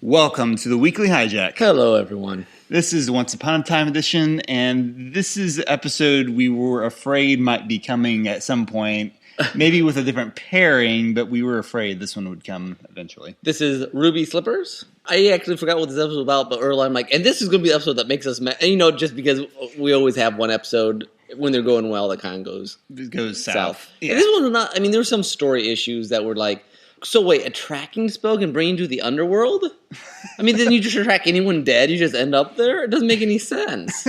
Welcome to the Weekly Hijack. Hello, everyone. This is Once Upon a Time edition, and this is the episode we were afraid might be coming at some point, maybe with a different pairing, but we were afraid this one would come eventually. This is Ruby Slippers. I actually forgot what this episode was about, but earlier I'm like, and this is going to be the episode that makes us mad. And just because we always have one episode when they're going well that kind of goes south. Yeah. And this one was not, there were some story issues that were like, so wait, a tracking spell can bring you to the Underworld? Then you just track anyone dead, you just end up there? It doesn't make any sense.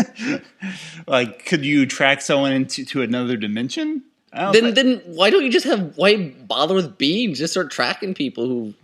Like, could you track someone into another dimension? Then why don't you just why bother with beams? Just start tracking people who...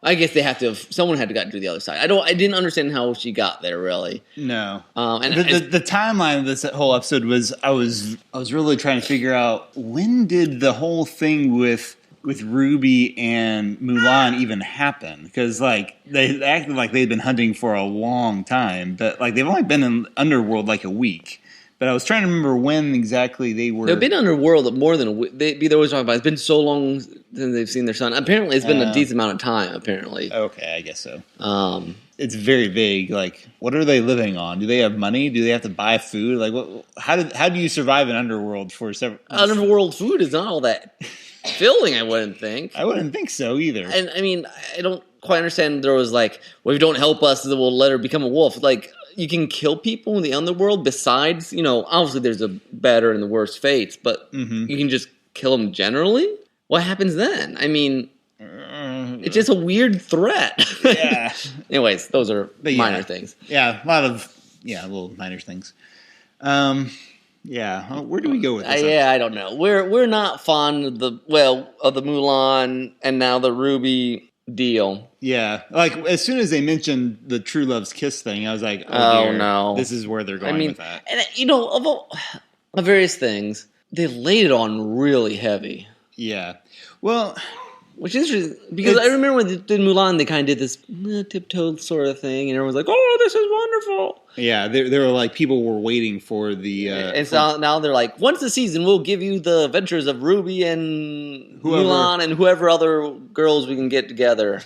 I guess they have to someone had to get to the other side. I didn't understand how she got there, really. No. The timeline of this whole episode was, I was really trying to figure out, when did the whole thing with Ruby and Mulan even happen? Because they acted like they'd been hunting for a long time, but they've only been in Underworld a week. But I was trying to remember when exactly they were. They've been Underworld more than a week. They're always talking about it's been so long since they've seen their son. Apparently, it's been a decent amount of time. Apparently, okay, I guess so. It's very vague. What are they living on? Do they have money? Do they have to buy food? How do you survive in Underworld for several? Underworld food is not all that filling, I wouldn't think. I wouldn't think so either. And I don't quite understand. There was well, if you don't help us, then we'll let her become a wolf. You can kill people in the Underworld besides, obviously there's a better and the worse fates, but you can just kill them generally? What happens then? It's just a weird threat. Yeah. Anyways, those are minor things. Yeah, a lot of, little minor things. Yeah, where do we go with this? I don't know. We're not fond of the Mulan and now the Ruby deal. Yeah, as soon as they mentioned the True Love's Kiss thing, I was like, oh no, this is where they're going with that. And of various things, they laid it on really heavy. Yeah, well, which is interesting because I remember when they did Mulan, they kind of did this tiptoe sort of thing, and everyone's like, "Oh, this is wonderful." Yeah, they were people were waiting for the. And so now they're like, once the season, we'll give you the adventures of Ruby and Mulan and whoever other girls we can get together.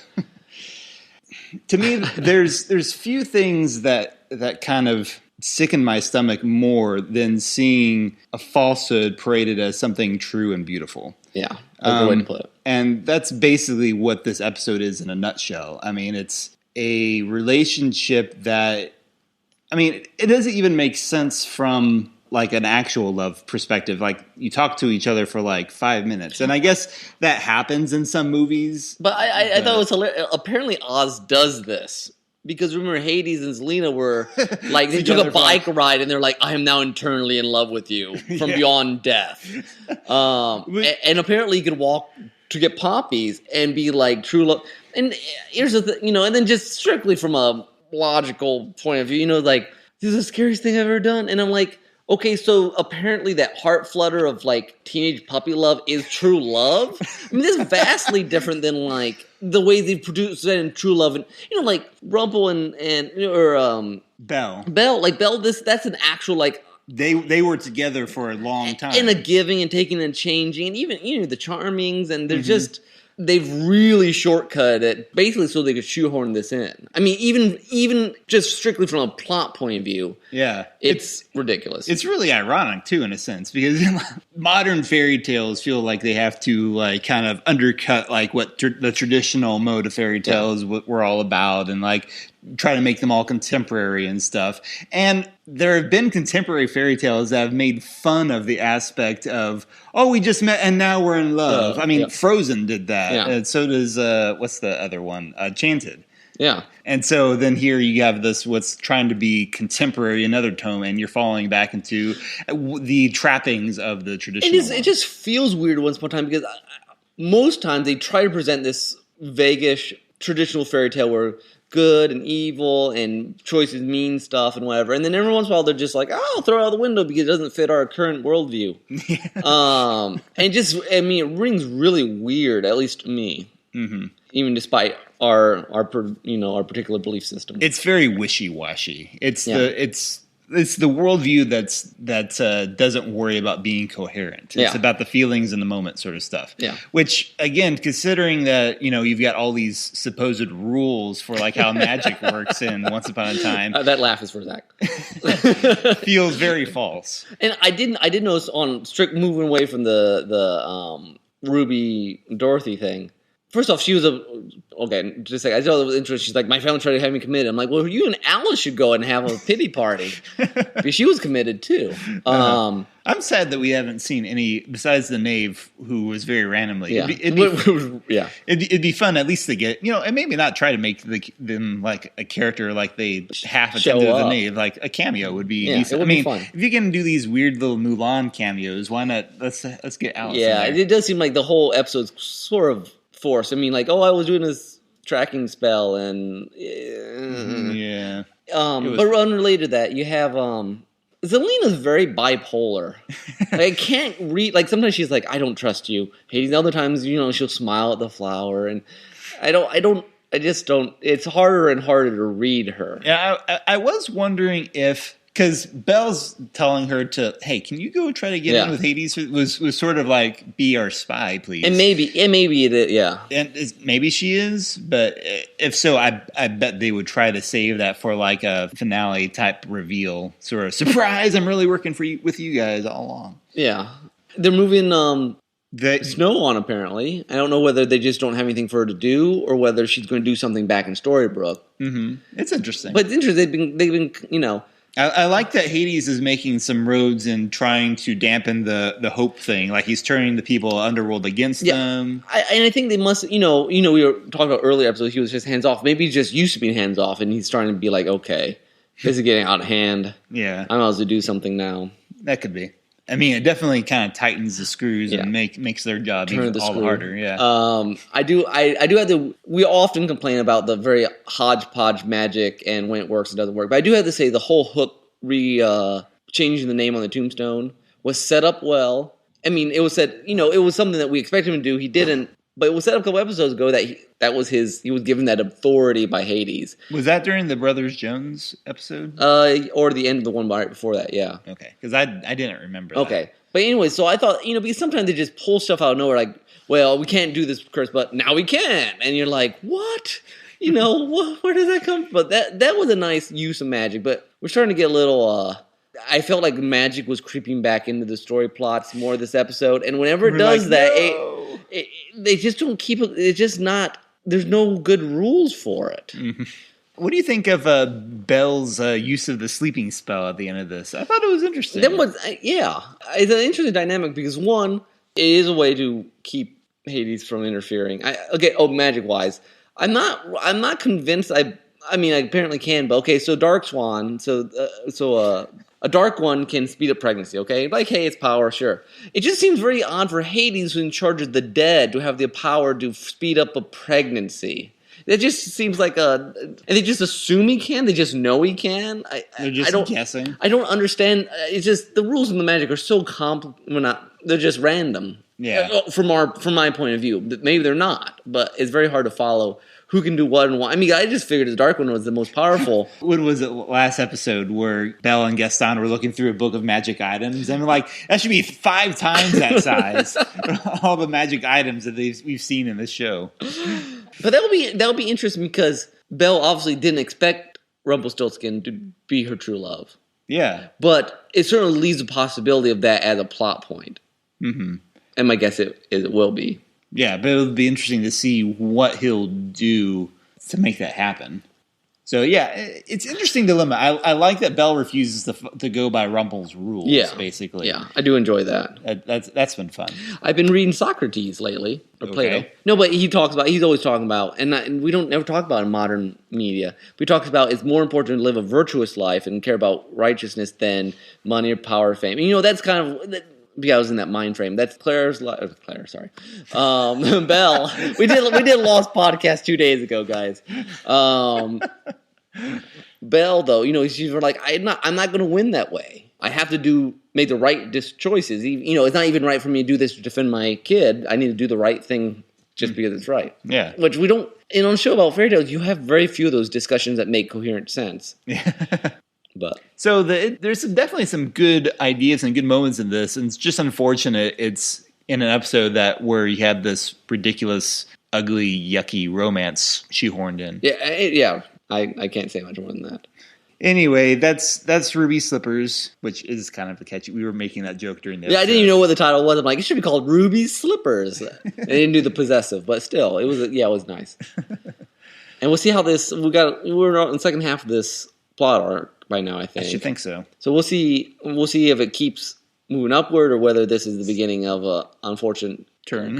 To me, there's few things that kind of sicken my stomach more than seeing a falsehood paraded as something true and beautiful. Yeah, that's a good way to put it. And that's basically what this episode is in a nutshell. It's a relationship that, it doesn't even make sense from an actual love perspective. You talk to each other for 5 minutes, and I guess that happens in some movies. But I thought it was hilarious. Apparently, Oz does this. Because remember, Hades and Zelena were they took a bike ride, and they're like, "I am now eternally in love with you from beyond death." And apparently, you could walk to get poppies and be true love. And here's the thing, and then just strictly from a logical point of view, this is the scariest thing I've ever done. And I'm like, okay, so apparently that heart flutter of teenage puppy love is true love. This is vastly different than the way they produce it in True Love, and Rumple and Belle. Belle. That's an actual they were together for a long time, and a giving and taking and changing, and even the Charmings, and they're just. They've really shortcut it, basically so they could shoehorn this in. Even just strictly from a plot point of view, it's ridiculous. It's really ironic too, in a sense, because modern fairy tales feel like they have to kind of undercut what the traditional mode of fairy tales were all about, and try to make them all contemporary and stuff. And there have been contemporary fairy tales that have made fun of the aspect of, oh, we just met and now we're in love. Frozen did that. Yeah. And so does, what's the other one? Enchanted. Yeah. And so then here you have this, what's trying to be contemporary, another tone, and you're falling back into the trappings of the traditional. It just feels weird once upon a time, because most times they try to present this vaguish traditional fairy tale where good and evil and choices mean stuff and whatever, and then every once in a while they're just like, oh, I'll throw it out the window because it doesn't fit our current worldview. And just, it rings really weird, at least to me, even despite our particular belief system. It's very wishy-washy. It's it's the worldview that doesn't worry about being coherent. It's about the feelings in the moment sort of stuff. Yeah. Which, again, considering that, you've got all these supposed rules for like how magic works in Once Upon a Time. That laugh is for Zach. Feels very false. And I did notice on strict moving away from the Ruby Dorothy thing. First off, she was just a second. I thought it was interesting. She's like, my family tried to have me committed. I'm like, well, you and Alice should go and have a pity party. Because she was committed too. I'm sad that we haven't seen any, besides the knave, who was very randomly. Yeah. It'd be fun at least to get, and maybe not try to make them like a character like they half attended the knave. Like a cameo would be decent. It would be fun. If you can do these weird little Mulan cameos, why not? Let's get Alice. Yeah, it does seem like the whole episode's sort of forced. I mean, like, I was doing this tracking spell and but unrelated to that, you have Zelena's very bipolar. I can't read, like, sometimes she's like, I don't trust you. Hades, other times, she'll smile at the flower, and I just don't, it's harder and harder to read her. Yeah, I was wondering if, because Belle's telling her to, hey, can you go try to get in with Hades? Was sort of like, be our spy, please. And maybe it is, yeah. And maybe she is, but if so, I bet they would try to save that for like a finale type reveal, sort of surprise. I'm really working with you guys all along. Yeah, they're moving Snow on apparently. I don't know whether they just don't have anything for her to do, or whether she's going to do something back in Storybrooke. Mm-hmm. It's interesting, but it's interesting. They've been I like that Hades is making some roads and trying to dampen the hope thing. Like he's turning the people of Underworld against them. I think they must, we were talking about earlier episodes, he was just hands off. Maybe he just used to being hands off and he's starting to be like, okay, this is getting out of hand. Yeah. I'm about to do something now. That could be. I mean, it definitely kind of tightens the screws and makes their job even all the harder. Yeah. I do have to. We often complain about the very hodgepodge magic and when it works, it doesn't work. But I do have to say the whole Hook changing the name on the tombstone was set up well. I mean, it was said, it was something that we expected him to do. He didn't, but it was set up a couple episodes ago that he was given that authority by Hades. Was that during the Brothers Jones episode? Or the end of the one right before that, yeah. Okay, because I didn't remember that. Okay, but anyway, so I thought, because sometimes they just pull stuff out of nowhere, like, well, we can't do this curse, but now we can. And you're like, what? Where does that come from? But that was a nice use of magic, but we're starting to get a little... I felt like magic was creeping back into the story plots more this episode, and whenever it does they just don't keep it. It's just not. There's no good rules for it. Mm-hmm. What do you think of Belle's use of the sleeping spell at the end of this? I thought it was interesting. It's an interesting dynamic because one, it is a way to keep Hades from interfering. Magic wise, I'm not convinced. I mean, I apparently can, but okay. So Dark Swan, a dark one can speed up pregnancy, okay? Like, hey, it's power, sure. It just seems very odd for Hades, who's in charge of the dead, to have the power to speed up a pregnancy. It just seems like and they just assume he can? They just know he can? They're just guessing? I don't understand. It's just, the rules of the magic are so they're just random. Yeah. From my point of view. Maybe they're not, but it's very hard to follow who can do what and why. I mean, I just figured the Dark One was the most powerful. When was it last episode where Belle and Gaston were looking through a book of magic items? And like, that should be 5 times that size. All the magic items that we've seen in this show. But that'll be interesting because Belle obviously didn't expect Rumpelstiltskin to be her true love. Yeah. But it certainly leaves the possibility of that as a plot point. Mm-hmm. And my guess it will be. Yeah, but it'll be interesting to see what he'll do to make that happen. So, yeah, it's an interesting dilemma. I like that Belle refuses to go by Rumpel's rules, basically. Yeah, I do enjoy that. That's been fun. I've been reading Socrates lately, or Plato. No, but he's always talking about, and we don't ever talk about in modern media, we talk about it's more important to live a virtuous life and care about righteousness than money or power or fame. And, that's kind of... Yeah, I was in that mind frame. That's Belle. We did Lost podcast 2 days ago, guys. Belle, though, she's like, I'm not going to win that way. I have to make the right choices. It's not even right for me to do this to defend my kid. I need to do the right thing just because it's right. Yeah. Which we don't. On a show about fairy tales, you have very few of those discussions that make coherent sense. Yeah. But so there's definitely some good ideas and good moments in this, and it's just unfortunate it's in an episode where you had this ridiculous, ugly, yucky romance shoehorned in. Yeah. I can't say much more than that. Anyway, that's Ruby Slippers, which is kind of a catchy. We were making that joke during the episode. I didn't even know what the title was. I'm like, it should be called Ruby Slippers. I didn't do the possessive, but still, it was nice. And we'll see how we're in the second half of this plot arc by now, I think. I should think so. So we'll see if it keeps moving upward or whether this is the beginning of a unfortunate turn.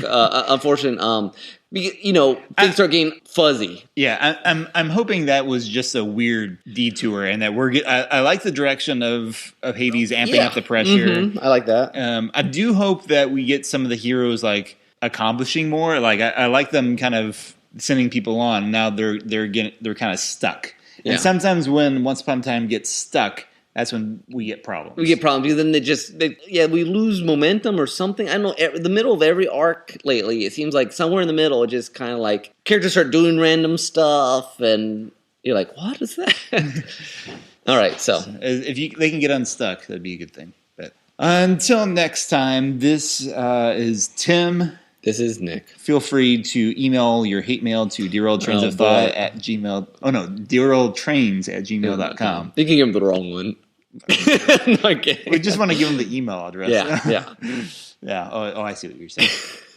Things start getting fuzzy. Yeah, I'm hoping that was just a weird detour, and that I like the direction of Hades amping up the pressure. Mm-hmm. I like that. I do hope that we get some of the heroes like accomplishing more. Like I like them kind of sending people on. Now they're kind of stuck. Yeah. And sometimes when Once Upon a Time gets stuck, that's when we get problems. Because then we lose momentum or something. I don't know. The middle of every arc lately, it seems like somewhere in the middle, it just kind of like characters start doing random stuff, and you're like, "What is that?" All right, so if they can get unstuck, that'd be a good thing. But until next time, this is Tim. This is Nick. Feel free to email your hate mail to dearoldtrains@gmail. Oh no, dearoldtrains@gmail.com. You can give them the wrong one. Okay. We just want to give them the email address. Yeah. Oh, I see what you're saying.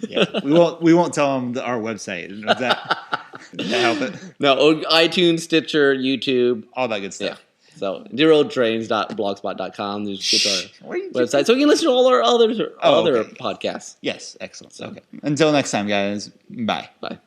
Yeah, we won't tell them our website. Does that help it? No, iTunes, Stitcher, YouTube, all that good stuff. Yeah. So, dearoldtrains.blogspot.com. There's our website. So you can listen to all our other podcasts. Yes, excellent. So. Okay. Until next time, guys. Bye. Bye.